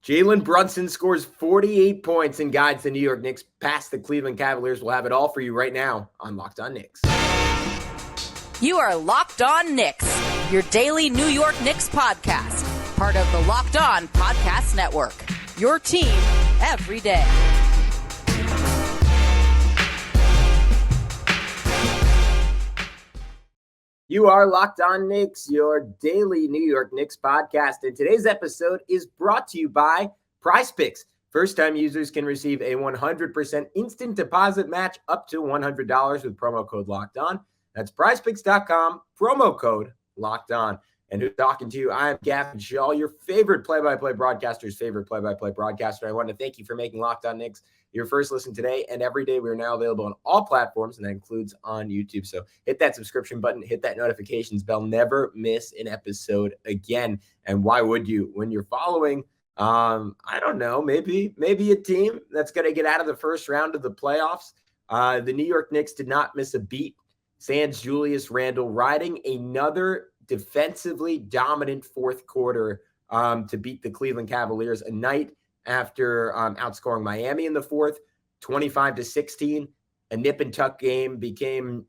Jalen Brunson scores 48 points and guides the New York Knicks past the Cleveland Cavaliers. We'll have it all for you right now on Locked On Knicks. You are Locked On Knicks, your daily New York Knicks podcast. Part of the Locked On Podcast Network, your team every day. You are Locked On Knicks, your daily New York Knicks podcast. And today's episode is brought to you by PrizePicks. First-time users can receive a 100% instant deposit match up to $100 with promo code Locked On. That's PrizePicks.com, promo code Locked On. And who's talking to you? I am Gavin Schall, your favorite play-by-play broadcaster's favorite play-by-play broadcaster. I want to thank you for making Locked On Knicks your first listen today and every day. We are now available on all platforms, and that includes on YouTube. So hit that subscription button, hit that notifications bell, never miss an episode again. And why would you? When you're following, I don't know, maybe a team that's going to get out of the first round of the playoffs. The New York Knicks did not miss a beat. Sans Julius Randle riding another defensively dominant fourth quarter to beat the Cleveland Cavaliers a night after outscoring Miami in the fourth, 25-16. A nip and tuck game became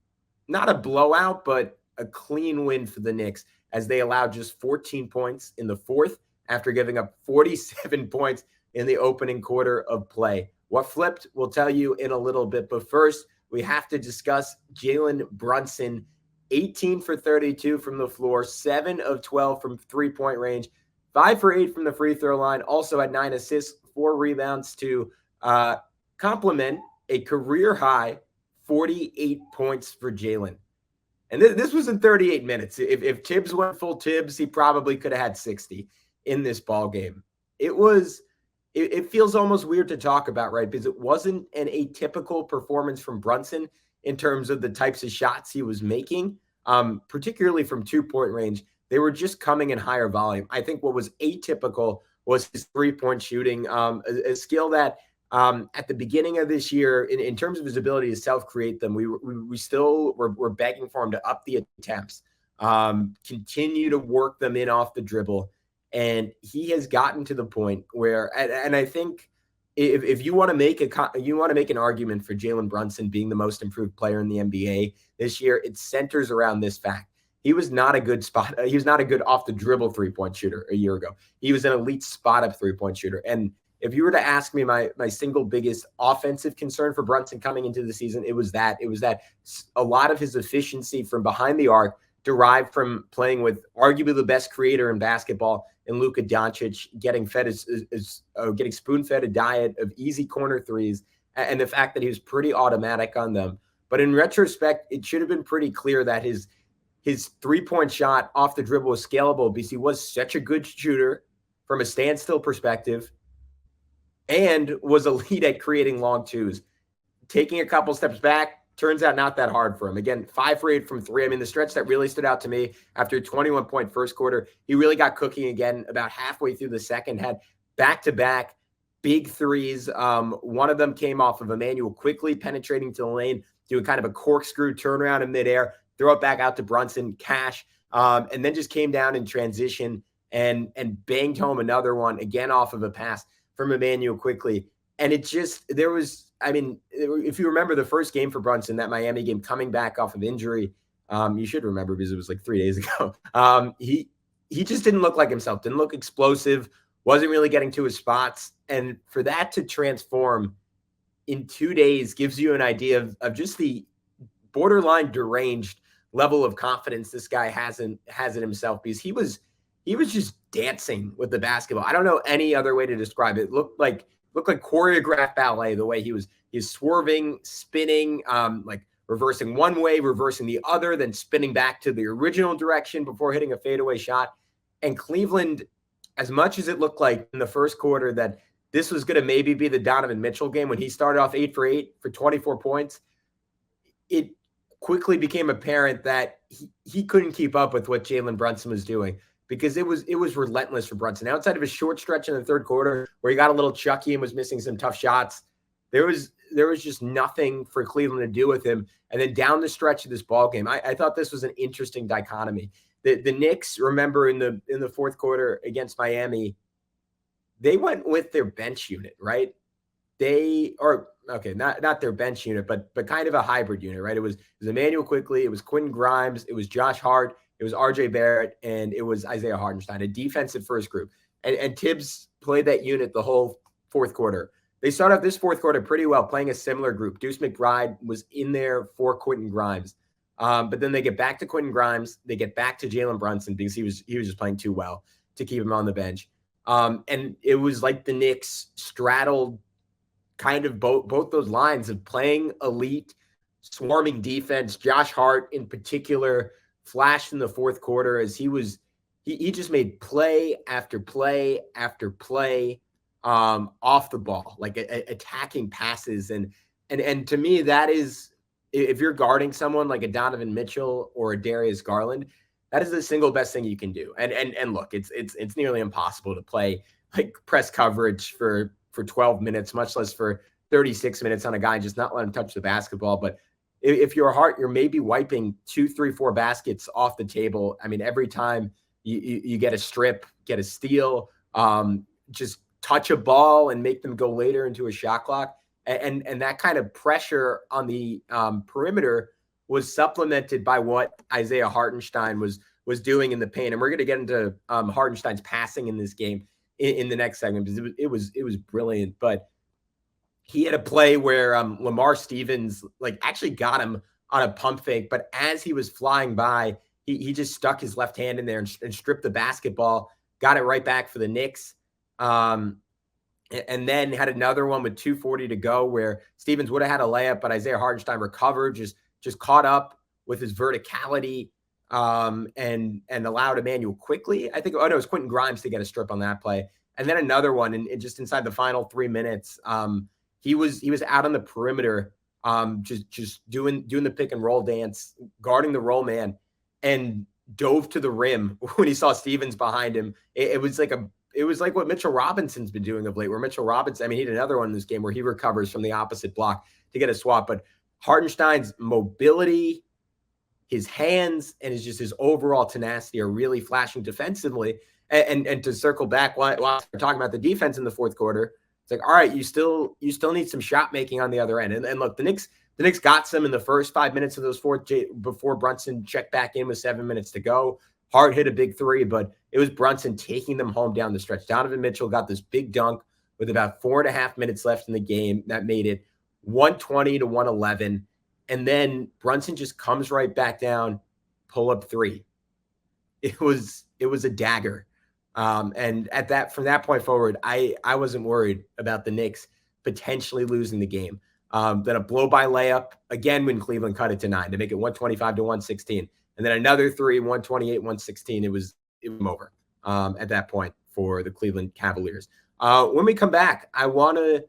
not a blowout, but a clean win for the Knicks as they allowed just 14 points in the fourth after giving up 47 points in the opening quarter of play. What flipped, we'll tell you in a little bit. But first, we have to discuss Jalen Brunson, 18 for 32 from the floor, 7 of 12 from three-point range, 5 for 8 from the free throw line, also had 9 assists, 4 rebounds to complement a career-high 48 points for Jalen. And this was in 38 minutes. If Tibbs went full Tibbs, he probably could have had 60 in this ball game. It feels almost weird to talk about, right? Because it wasn't an atypical performance from Brunson in terms of the types of shots he was making, particularly from two-point range. They were just coming in higher volume. I think what was atypical was his three-point shooting, a skill that at the beginning of this year, in terms of his ability to self-create them, we still were begging for him to up the attempts, continue to work them in off the dribble. And he has gotten to the point where, and I think if you want to make an argument for Jalen Brunson being the most improved player in the NBA this year, it centers around this fact. He was not a good he was not a good off the dribble three-point shooter a year ago. He was an elite spot up three-point shooter. And if you were to ask me my single biggest offensive concern for Brunson coming into the season, it was that a lot of his efficiency from behind the arc derived from playing with arguably the best creator in basketball in Luka Doncic, getting spoon-fed a diet of easy corner threes, and the fact that he was pretty automatic on them. But in retrospect, it should have been pretty clear that his three-point shot off the dribble was scalable because he was such a good shooter from a standstill perspective and was elite at creating long twos. Taking a couple steps back, turns out not that hard for him. Again, 5 for 8 from 3. I mean, the stretch that really stood out to me after a 21-point first quarter, he really got cooking again about halfway through the second, had back-to-back big threes. One of them came off of Emmanuel quickly penetrating to the lane, doing kind of a corkscrew turnaround in midair, throw it back out to Brunson, cash, and then just came down in transition and banged home another one, again off of a pass from Emmanuel quickly. And it just, if you remember the first game for Brunson, that Miami game coming back off of injury, you should remember because it was like 3 days ago. He just didn't look like himself, didn't look explosive, wasn't really getting to his spots. And for that to transform in 2 days gives you an idea of just the borderline deranged level of confidence this guy has in himself, because he was just dancing with the basketball. I don't know any other way to describe it. It looked like choreographed ballet, the way he was swerving, spinning, like reversing one way, reversing the other, then spinning back to the original direction before hitting a fadeaway shot. And Cleveland, as much as it looked like in the first quarter that this was going to maybe be the Donovan Mitchell game when he started off 8 for 8 for 24 points, it quickly became apparent that he couldn't keep up with what Jalen Brunson was doing, because it was relentless for Brunson. Outside of a short stretch in the third quarter where he got a little chucky and was missing some tough shots, there was just nothing for Cleveland to do with him. And then down the stretch of this ball game, I thought this was an interesting dichotomy. The Knicks, remember in the fourth quarter against Miami, they went with their bench unit, right? Not their bench unit, but kind of a hybrid unit, right? It was Emmanuel Quickly, it was Quentin Grimes, it was Josh Hart, it was RJ Barrett, and it was Isaiah Hartenstein, a defensive first group. And Tibbs played that unit the whole fourth quarter. They started off this fourth quarter pretty well, playing a similar group. Deuce McBride was in there for Quentin Grimes. But then they get back to Quentin Grimes. They get back to Jalen Brunson because he was just playing too well to keep him on the bench. And it was like the Knicks straddled kind of both those lines of playing elite, swarming defense. Josh Hart in particular flashed in the fourth quarter as he just made play after play after play off the ball, like attacking passes. And to me, that is, if you're guarding someone like a Donovan Mitchell or a Darius Garland, that is the single best thing you can do. And look, it's nearly impossible to play like press coverage for 12 minutes, much less for 36 minutes on a guy and just not let him touch the basketball. But if you're Hart, you're maybe wiping 2, 3, 4 baskets off the table. I mean, every time you get a strip, get a steal, just touch a ball and make them go later into a shot clock. And that kind of pressure on the perimeter was supplemented by what Isaiah Hartenstein was doing in the paint. And we're going to get into Hartenstein's passing in this game in the next segment because it was brilliant. But he had a play where Lamar Stevens actually got him on a pump fake, but as he was flying by, he just stuck his left hand in there and stripped the basketball, got it right back for the Knicks. And then had another one with 2:40 to go where Stevens would have had a layup, but Isaiah Hartenstein recovered, just caught up with his verticality and allowed Emmanuel Quickly. I think, it was Quentin Grimes to get a strip on that play. And then another one, and just inside the final 3 minutes, he was out on the perimeter, just doing the pick and roll dance, guarding the roll man, and dove to the rim when he saw Stevens behind him. It was like what Mitchell Robinson's been doing of late, where Mitchell Robinson, he had another one in this game where he recovers from the opposite block to get a swap. But Hartenstein's mobility, his hands, and his overall tenacity are really flashing defensively. And to circle back while we're talking about the defense in the fourth quarter, it's like, all right, you still need some shot making on the other end. And look, the Knicks got some in the first 5 minutes of those before Brunson checked back in with 7 minutes to go. Hart hit a big three, but it was Brunson taking them home down the stretch. Donovan Mitchell got this big dunk with about 4.5 minutes left in the game that made it 120 to 111. And then Brunson just comes right back down, pull up three. It was a dagger. And from that point forward, I wasn't worried about the Knicks potentially losing the game. Then a blow by layup again when Cleveland cut it to 9 to make it 125 to 116. And then another three, 128, 116. It was over at that point for the Cleveland Cavaliers. When we come back, I want to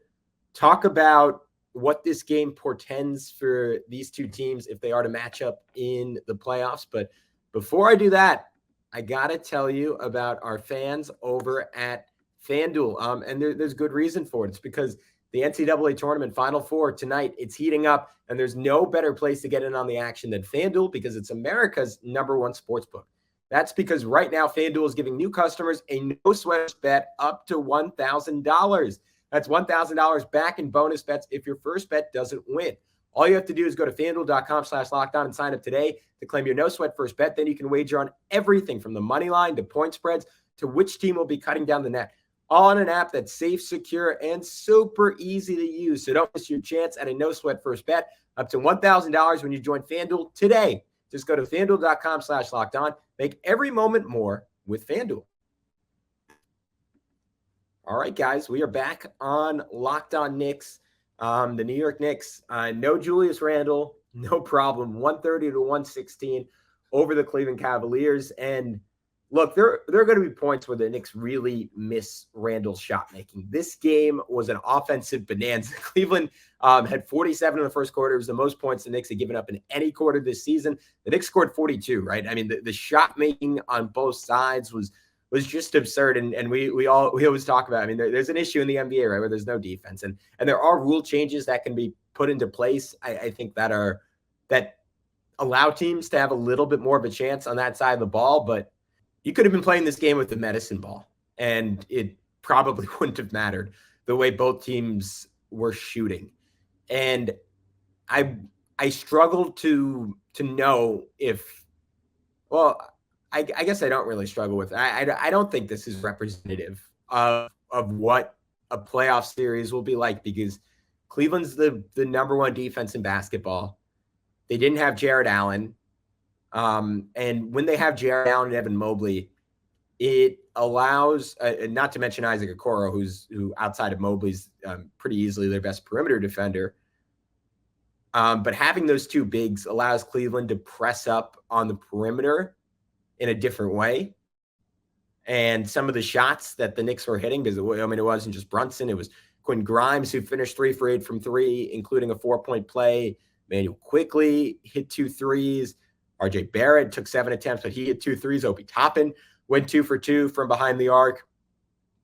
talk about what this game portends for these two teams if they are to match up in the playoffs. But before I do that, I got to tell you about our fans over at FanDuel. And there's good reason for it. It's because the NCAA tournament Final Four tonight, it's heating up, and there's no better place to get in on the action than FanDuel because it's America's #1 sportsbook. That's because right now FanDuel is giving new customers a no-sweat bet up to $1,000. That's $1,000 back in bonus bets if your first bet doesn't win. All you have to do is go to FanDuel.com/lockedon and sign up today to claim your no-sweat first bet. Then you can wager on everything from the money line to point spreads to which team will be cutting down the net. All on an app that's safe, secure, and super easy to use. So don't miss your chance at a no-sweat first bet up to $1,000 when you join FanDuel today. Just go to FanDuel.com/lockedon. Make every moment more with FanDuel. All right, guys, we are back on Locked On Knicks. The New York Knicks, no Julius Randle, no problem. 130 to 116 over the Cleveland Cavaliers. And look, there are going to be points where the Knicks really miss Randle's shot making. This game was an offensive bonanza. Cleveland had 47 in the first quarter. It was the most points the Knicks had given up in any quarter this season. The Knicks scored 42, right? I mean, the shot making on both sides was just absurd. And we always talk about, I mean, there's an issue in the NBA, right, where there's no defense. And there are rule changes that can be put into place, I think, that allow teams to have a little bit more of a chance on that side of the ball. But you could have been playing this game with the medicine ball, and it probably wouldn't have mattered the way both teams were shooting. And I struggled to know if, well, I guess I don't really struggle with it. I don't think this is representative of what a playoff series will be like, because Cleveland's the number one defense in basketball. They didn't have Jared Allen. And when they have Jared Allen and Evan Mobley, it allows, not to mention Isaac Okoro, who outside of Mobley's pretty easily their best perimeter defender. But having those two bigs allows Cleveland to press up on the perimeter in a different way. And some of the shots that the Knicks were hitting, because it wasn't just Brunson, it was Quinn Grimes, who finished 3 for 8 from 3, including a 4-point play. Manuel Quickly hit 2 threes. RJ Barrett took 7 attempts, but he hit 2 threes. Obi Toppin went 2 for 2 from behind the arc.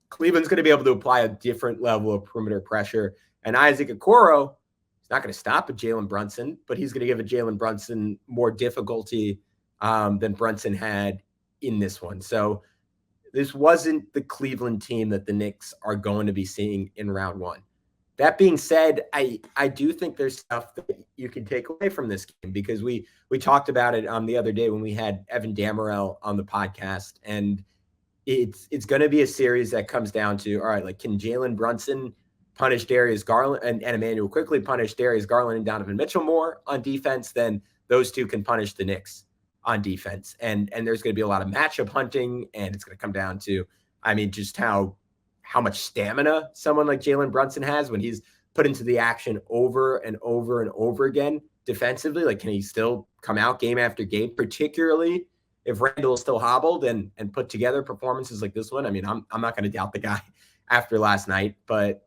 Cleveland's going to be able to apply a different level of perimeter pressure. And Isaac Okoro is not going to stop at Jalen Brunson, but he's going to give a Jalen Brunson more difficulty than Brunson had in this one. So this wasn't the Cleveland team that the Knicks are going to be seeing in round one. That being said, I do think there's stuff that you can take away from this game, because we talked about it the other day when we had Evan Damerel on the podcast, and it's going to be a series that comes down to, all right, like, can Jalen Brunson punish Darius Garland and Emmanuel Quickly punish Darius Garland and Donovan Mitchell more on defense than those two can punish the Knicks on defense. And there's going to be a lot of matchup hunting, and it's going to come down to, just how much stamina someone like Jalen Brunson has when he's put into the action over and over and over again defensively. Like, can he still come out game after game, particularly if Randall is still hobbled and put together performances like this one? I'm not going to doubt the guy after last night, but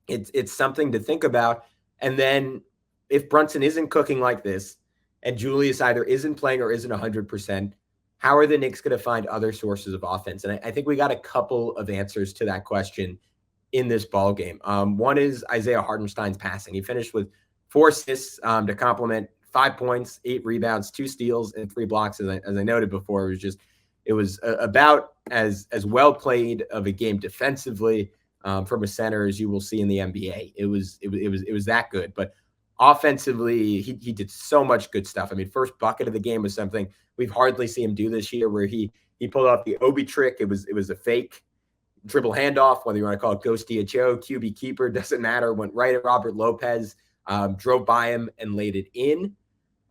it's something to think about. And then if Brunson isn't cooking like this, and Julius either isn't playing or isn't 100%, how are the Knicks going to find other sources of offense? And I think we got a couple of answers to that question in this ball game. One is Isaiah Hartenstein's passing. He finished with 4 assists to complement 5 points, 8 rebounds, 2 steals, and 3 blocks. As I noted before, it was about as well played of a game defensively from a center as you will see in the NBA. It was that good, but offensively, he did so much good stuff. First bucket of the game was something we've hardly seen him do this year, where he pulled off the Obi trick. It was a fake dribble handoff, whether you want to call it ghost DHO, QB keeper, doesn't matter. Went right at Robert Lopez, drove by him and laid it in.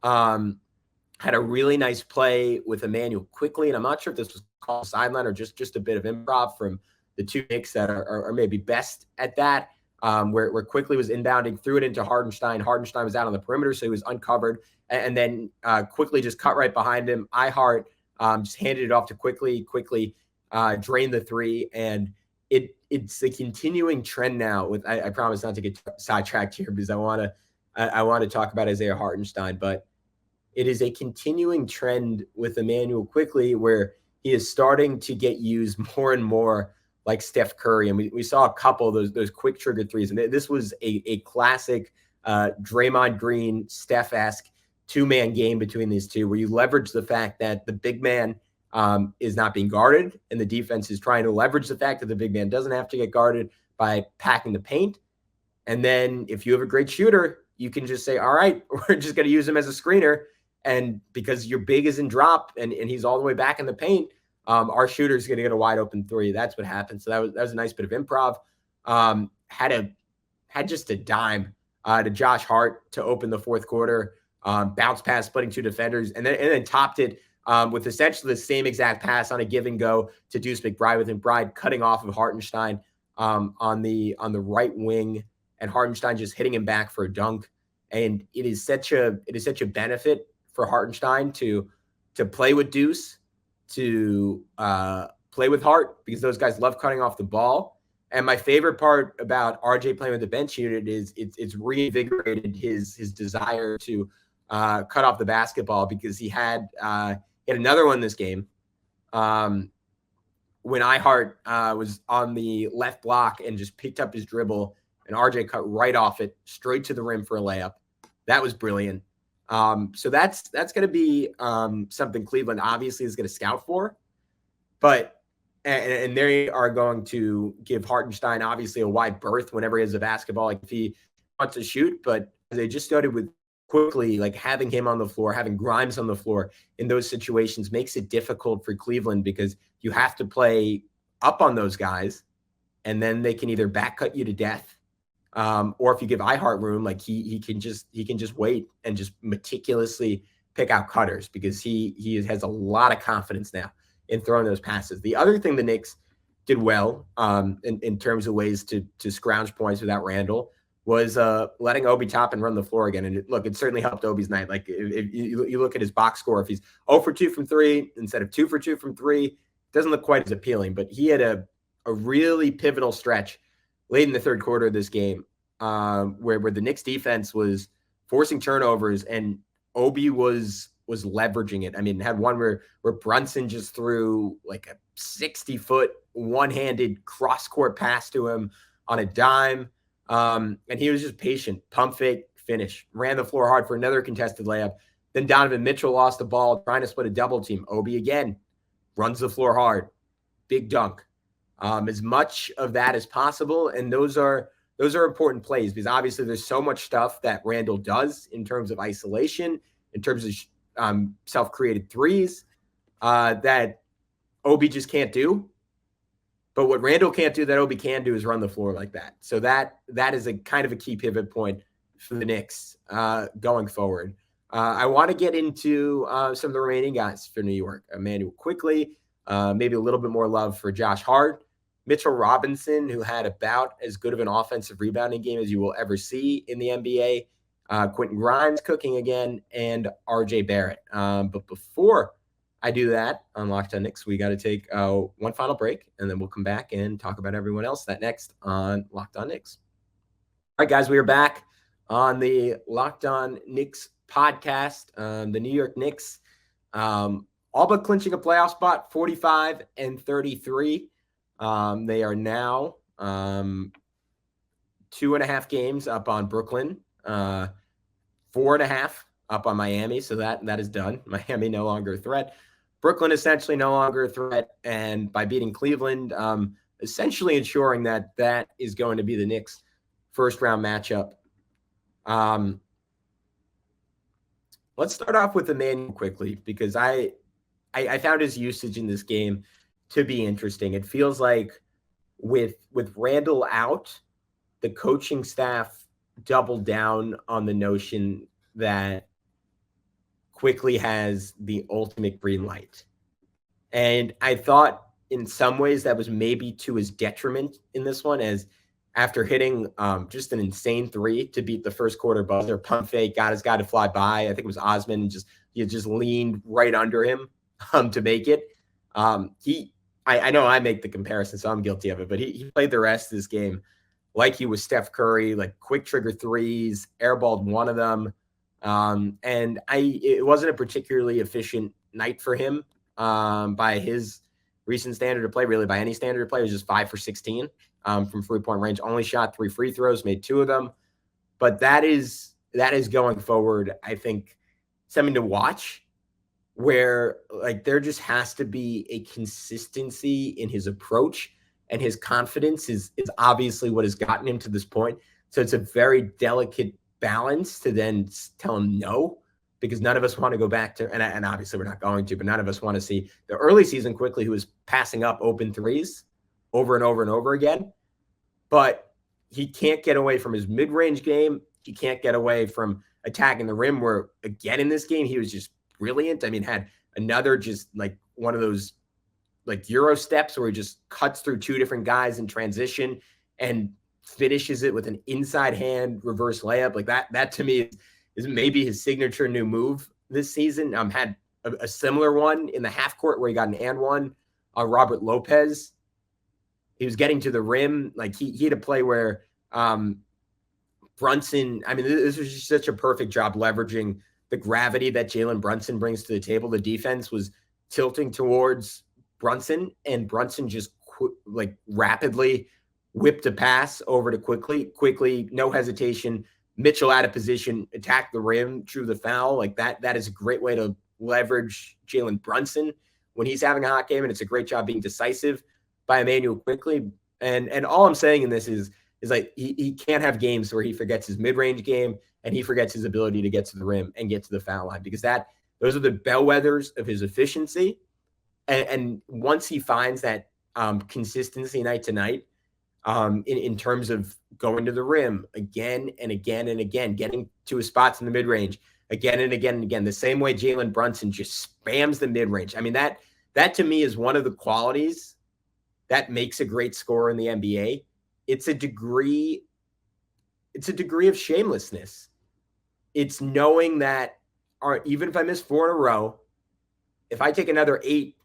Had a really nice play with Emmanuel Quickly, and I'm not sure if this was called sideline or just a bit of improv from the two Knicks that are maybe best at that. Where Quickly was inbounding, threw it into Hartenstein. Hartenstein was out on the perimeter, so he was uncovered. And then Quickly just cut right behind him. Hart just handed it off to Quickly. Quickly drained the 3. And it's a continuing trend now. With I promise not to get sidetracked here, because I want to talk about Isaiah Hartenstein. But it is a continuing trend with Emmanuel Quickly, where he is starting to get used more and more like Steph Curry. And we saw a couple of those quick trigger threes. And this was a classic Draymond Green, Steph-esque 2-man game between these two, where you leverage the fact that the big man is not being guarded, and the defense is trying to leverage the fact that the big man doesn't have to get guarded by packing the paint. And then if you have a great shooter, you can just say, all right, we're just going to use him as a screener. And because your big is in drop and he's all the way back in the paint, our shooter is going to get a wide open 3. That's what happened. So that was a nice bit of improv. Had just a dime to Josh Hart to open the fourth quarter. Bounce pass, splitting 2 defenders, and then topped it with essentially the same exact pass on a give and go to Deuce McBride, with McBride cutting off of Hartenstein on the right wing, and Hartenstein just hitting him back for a dunk. And it is such a benefit for Hartenstein to play with Deuce, to play with Hart, because those guys love cutting off the ball. And my favorite part about RJ playing with the bench unit is it's reinvigorated his desire to cut off the basketball, because he had another one this game when Hart was on the left block and just picked up his dribble, and RJ cut right off it straight to the rim for a layup. That was brilliant. So that's going to be something Cleveland obviously is going to scout for. But and they are going to give Hartenstein obviously a wide berth whenever he has a basketball, like if he wants to shoot. But they just started with quickly, like having him on the floor, having Grimes on the floor in those situations makes it difficult for Cleveland because you have to play up on those guys, and then they can either back cut you to death, or if you give iHeart room, like he can just wait and just meticulously pick out cutters because he has a lot of confidence now in throwing those passes. The other thing the Knicks did well in terms of ways to scrounge points without Randall was letting Obi Toppin run the floor again. And it certainly helped Obi's night. Like if you look at his box score, if he's 0 for 2 from 3 instead of 2 for 2 from 3, it doesn't look quite as appealing. But he had a really pivotal stretch late in the third quarter of this game where the Knicks defense was forcing turnovers and Obi was leveraging it. I mean, had one where Brunson just threw like a 60-foot one-handed cross-court pass to him on a dime. And he was just patient, pump fake, finish, ran the floor hard for another contested layup. Then Donovan Mitchell lost the ball trying to split a double team. Obi again runs the floor hard, big dunk. As much of that as possible. And those are important plays because obviously there's so much stuff that Randall does in terms of isolation, in terms of self-created threes that Obi just can't do. But what Randall can't do that Obi can do is run the floor like that. So that is a kind of a key pivot point for the Knicks going forward. I want to get into some of the remaining guys for New York. Emmanuel quickly, maybe a little bit more love for Josh Hart. Mitchell Robinson, who had about as good of an offensive rebounding game as you will ever see in the NBA. Quentin Grimes cooking again, and RJ Barrett. But before I do that on Locked On Knicks, we got to take one final break, and then we'll come back and talk about everyone else that next on Locked On Knicks. All right, guys, we are back on the Locked On Knicks podcast. The New York Knicks, all but clinching a playoff spot, 45-33. They are now 2.5 games up on Brooklyn, 4.5 up on Miami. So that is done. Miami no longer a threat. Brooklyn essentially no longer a threat. And by beating Cleveland, essentially ensuring that is going to be the Knicks' first round matchup. Let's start off with Emmanuel quickly because I found his usage in this game to be interesting. It feels like with Randall out, the coaching staff doubled down on the notion that Quickly has the ultimate green light. And I thought in some ways that was maybe to his detriment in this one, as after hitting just an insane three to beat the first quarter buzzer, pump fake, got his guy to fly by. I think it was Osman, and he just leaned right under him to make it. I know I make the comparison, so I'm guilty of it, but he played the rest of this game like he was Steph Curry, like quick trigger threes, airballed one of them. And it wasn't a particularly efficient night for him by his recent standard of play, really by any standard of play. It was just 5 for 16 from 3-point range, only shot 3 free throws, made 2 of them. But that is going forward, I think, something to watch, where like there just has to be a consistency in his approach, and his confidence is obviously what has gotten him to this point. So it's a very delicate balance to then tell him no, because none of us want to go back to, and obviously we're not going to, but none of us want to see the early season Quickly, who was passing up open threes over and over and over again. But he can't get away from his mid-range game. He can't get away from attacking the rim, where again in this game, he was just brilliant. I mean, had another just like one of those like Euro steps where he just cuts through 2 different guys in transition and finishes it with an inside hand reverse layup. Like that to me is maybe his signature new move this season. Had a similar one in the half court where he got an and one on Robert Lopez. He was getting to the rim. Like he had a play where Brunson, I mean, this was just such a perfect job leveraging the gravity that Jalen Brunson brings to the table. The defense was tilting towards Brunson, and Brunson just rapidly whipped a pass over to Quickly, no hesitation. Mitchell out of position, attacked the rim, drew the foul. Like that is a great way to leverage Jalen Brunson when he's having a hot game, and it's a great job being decisive. by Immanuel quickly. And all I'm saying in this is like he can't have games where he forgets his mid-range game and he forgets his ability to get to the rim and get to the foul line, because those are the bellwethers of his efficiency. And once he finds that consistency night to night, in terms of going to the rim again and again and again, getting to his spots in the mid-range again and again and again, the same way Jalen Brunson just spams the mid-range. I mean, that to me is one of the qualities that makes a great scorer in the NBA. It's a degree of shamelessness. It's knowing that, all right, even if I miss 4 in a row, if I take another 8,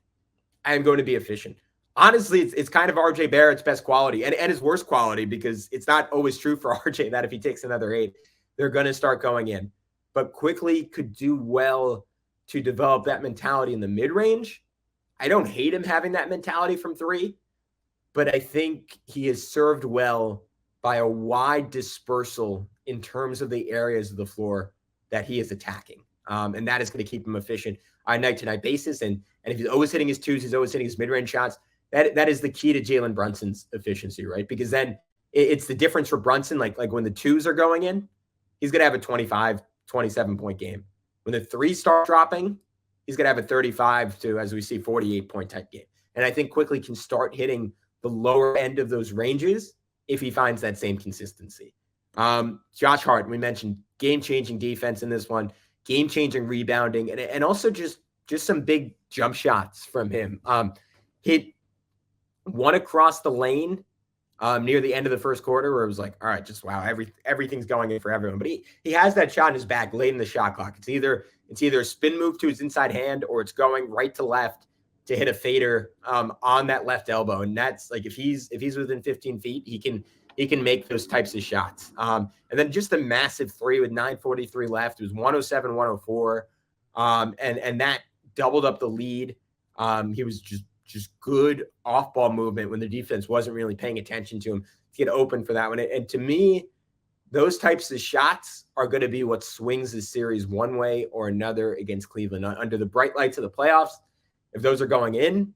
I'm going to be efficient. Honestly, it's kind of RJ Barrett's best quality and his worst quality, because it's not always true for RJ that if he takes another 8, they're going to start going in. But Quickly could do well to develop that mentality in the mid-range. I don't hate him having that mentality from 3, but I think he has served well by a wide dispersal in terms of the areas of the floor that he is attacking. And that is going to keep him efficient on a night-to-night basis. And if he's always hitting his 2s, he's always hitting his mid-range shots. That is the key to Jalen Brunson's efficiency, right? Because then it's the difference for Brunson. Like when the 2s are going in, he's going to have a 25, 27-point game. When the 3s start dropping, he's going to have a 35 to, as we see, 48-point type game. And I think Quickly can start hitting the lower end of those ranges if he finds that same consistency. Josh Hart, we mentioned game-changing defense in this one, game-changing rebounding, and also just some big jump shots from him. Hit one across the lane near the end of the first quarter where it was like, all right, just wow, everything's going in for everyone. But he has that shot in his bag late in the shot clock. It's either a spin move to his inside hand or it's going right to left to hit a fader on that left elbow. And that's like, if he's within 15 feet, he can make those types of shots. And then just a massive 3 with 9:43 left. It was 107-104. And that doubled up the lead. He was just good off-ball movement when the defense wasn't really paying attention to him to get open for that one. And to me, those types of shots are going to be what swings the series one way or another against Cleveland. Under the bright lights of the playoffs, if those are going in,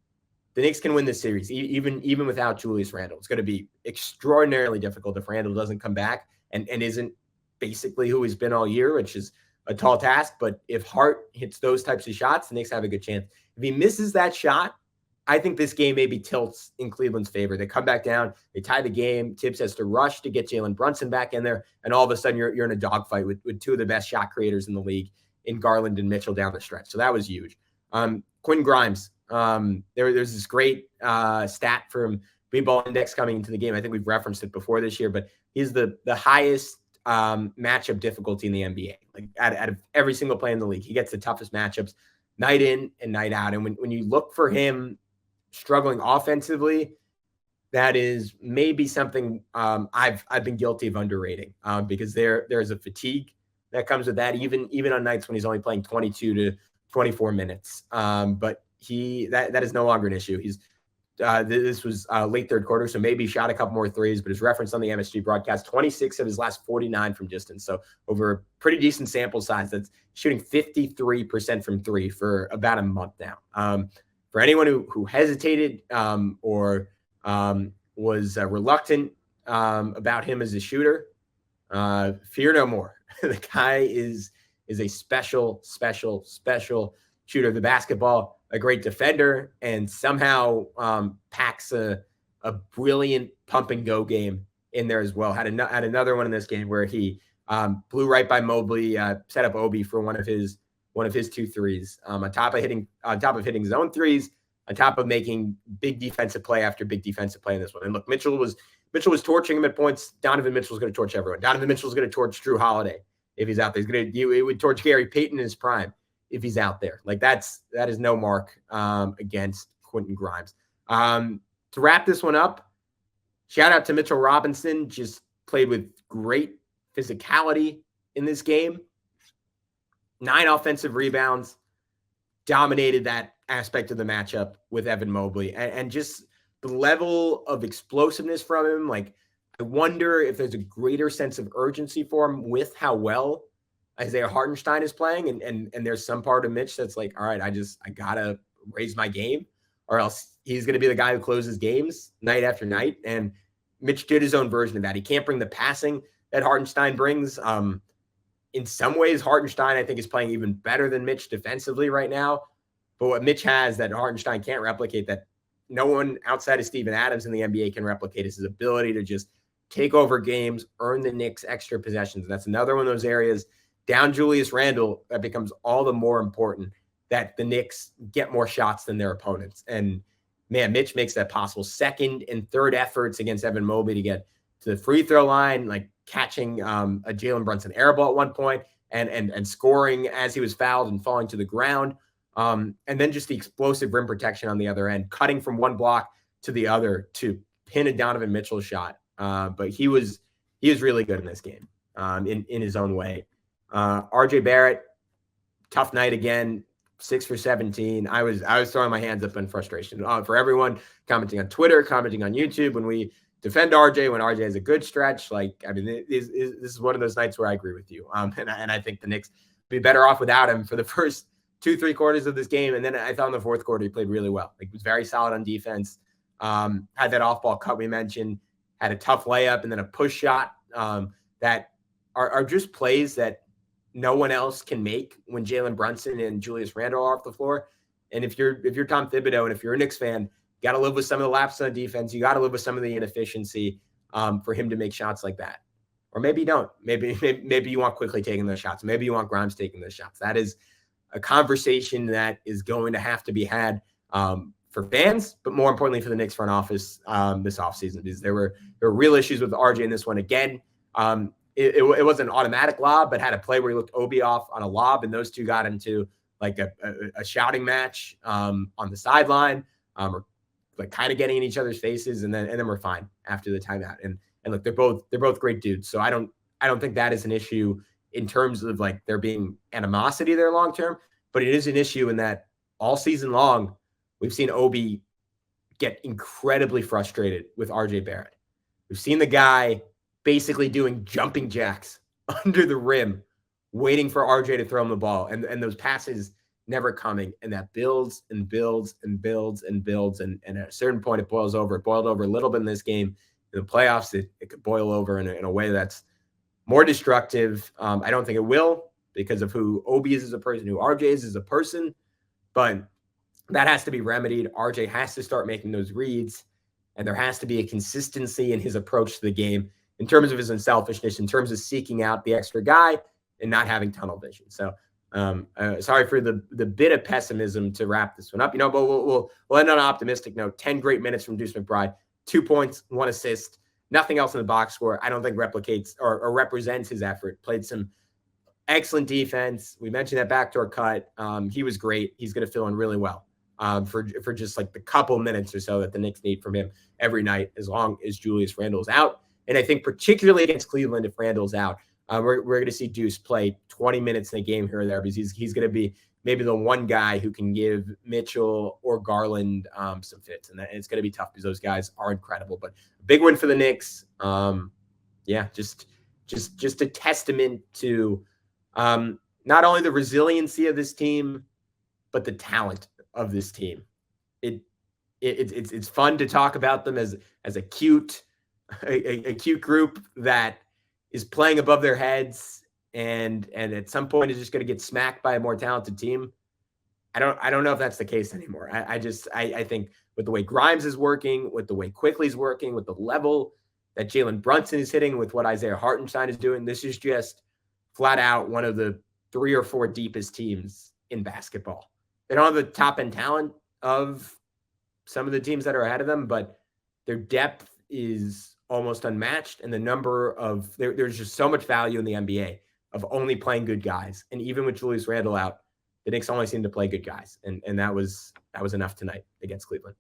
the Knicks can win this series, even without Julius Randle. It's going to be extraordinarily difficult if Randle doesn't come back and isn't basically who he's been all year, which is a tall task. But if Hart hits those types of shots, the Knicks have a good chance. If he misses that shot, I think this game maybe tilts in Cleveland's favor. They come back down, they tie the game. Tibbs has to rush to get Jalen Brunson back in there, and all of a sudden you're in a dogfight with 2 of the best shot creators in the league in Garland and Mitchell down the stretch. So that was huge. Quentin Grimes, there's this great stat from Green Ball Index coming into the game. I think we've referenced it before this year, but he's the highest matchup difficulty in the NBA. Like out of every single play in the league, he gets the toughest matchups night in and night out. And when you look for him struggling offensively, that is maybe something I've been guilty of underrating because there's a fatigue that comes with that, even on nights when he's only playing 22 to 24 minutes. But that is no longer an issue. This was late third quarter, so maybe shot a couple more 3s, but as referenced on the MSG broadcast, 26 of his last 49 from distance. So over a pretty decent sample size, that's shooting 53% from 3 for about a month now. For anyone who hesitated or was reluctant about him as a shooter, fear no more. The guy is a special shooter of the basketball, a great defender, and somehow packs a brilliant pump and go game in there as well. Had another one in this game where he blew right by Mobley, set up Obi for one of his 2 threes. On top of hitting zone 3s, on top of making big defensive play after big defensive play in this one. And look, Mitchell was torching him at points. Donovan Mitchell was going to torch everyone. Donovan Mitchell was going to torch Drew Holiday if he's out there. It would torch Gary Payton in his prime if he's out there. Like that is no mark against Quentin Grimes. To wrap this one up, shout out to Mitchell Robinson. Just played with great physicality in this game. 9 offensive rebounds, dominated that aspect of the matchup with Evan Mobley, and just the level of explosiveness from him. Like, I wonder if there's a greater sense of urgency for him with how well Isaiah Hartenstein is playing. And there's some part of Mitch that's like, all right, I gotta raise my game, or else he's going to be the guy who closes games night after night. And Mitch did his own version of that. He can't bring the passing that Hartenstein brings. In some ways, Hartenstein, I think, is playing even better than Mitch defensively right now. But what Mitch has that Hartenstein can't replicate, that no one outside of Steven Adams in the NBA can replicate, is his ability to just take over games, earn the Knicks extra possessions. That's another one of those areas down Julius Randle that becomes all the more important, that the Knicks get more shots than their opponents. And man, Mitch makes that possible. Second and third efforts against Evan Mobley to get to the free throw line, like catching a Jalen Brunson air ball at one point and scoring as he was fouled and falling to the ground. And then just the explosive rim protection on the other end, cutting from one block to the other to pin a Donovan Mitchell shot. But he was really good in this game in his own way. RJ Barrett, tough night again, 6 for 17. I was throwing my hands up in frustration for everyone commenting on Twitter, commenting on YouTube when we defend RJ, when RJ has a good stretch. Like, I mean, this is one of those nights where I agree with you. And I think the Knicks would be better off without him for the first 2-3 quarters of this game. And then I thought in the fourth quarter, he played really well. Like, he was very solid on defense. Had that off-ball cut we mentioned, had a tough layup and then a push shot that are just plays that no one else can make when Jalen Brunson and Julius Randle are off the floor. And if you're Tom Thibodeau and if you're a Knicks fan, you got to live with some of the lapses on defense. You got to live with some of the inefficiency for him to make shots like that. Or maybe you don't. Maybe you want Quickly taking those shots. Maybe you want Grimes taking those shots. That is a conversation that is going to have to be had for fans, but more importantly for the Knicks front office this offseason, because there were real issues with RJ in this one. Again, it wasn't an automatic lob, but had a play where he looked Obi off on a lob, and those two got into like a shouting match on the sideline, or like kind of getting in each other's faces, and then we're fine after the timeout. And look, they're both great dudes, so I don't think that is an issue in terms of like there being animosity there long term, but it is an issue in that all season long we've seen Obi get incredibly frustrated with RJ Barrett. We've seen the guy basically doing jumping jacks under the rim, waiting for RJ to throw him the ball, and those passes never coming, and that builds and builds and builds and builds, and at a certain point it boils over. It boiled over a little bit in this game. In the playoffs, it could boil over in a way that's more destructive. I don't think it will because of who Obi is as a person, who RJ is as a person, but that has to be remedied. RJ has to start making those reads, and there has to be a consistency in his approach to the game in terms of his unselfishness, in terms of seeking out the extra guy and not having tunnel vision. So sorry for the bit of pessimism to wrap this one up, but we'll end on an optimistic note. 10 great minutes from Deuce McBride, 2 points, 1 assist, nothing else in the box score. I don't think replicates or represents his effort. Played some excellent defense. We mentioned that backdoor cut. He was great. He's going to fill in really well for just like the couple minutes or so that the Knicks need from him every night, as long as Julius Randle's out. And I think particularly against Cleveland, if Randle's out, we're going to see Deuce play 20 minutes in a game here or there, because he's going to be maybe the one guy who can give Mitchell or Garland some fits. And it's going to be tough because those guys are incredible. But a big win for the Knicks. Just a testament to not only the resiliency of this team, but the talent of this team. It's fun to talk about them as a cute group that is playing above their heads, and at some point is just going to get smacked by a more talented team. I don't know if that's the case anymore. I think with the way Grimes is working, with the way Quickly's working, with the level that Jalen Brunson is hitting, with what Isaiah Hartenstein is doing, this is just flat out one of the 3 or 4 deepest teams in basketball. They don't have the top end talent of some of the teams that are ahead of them, but their depth is almost unmatched. And the number of there's just so much value in the NBA of only playing good guys. And even with Julius Randle out, the Knicks only seem to play good guys. And that was enough tonight against Cleveland.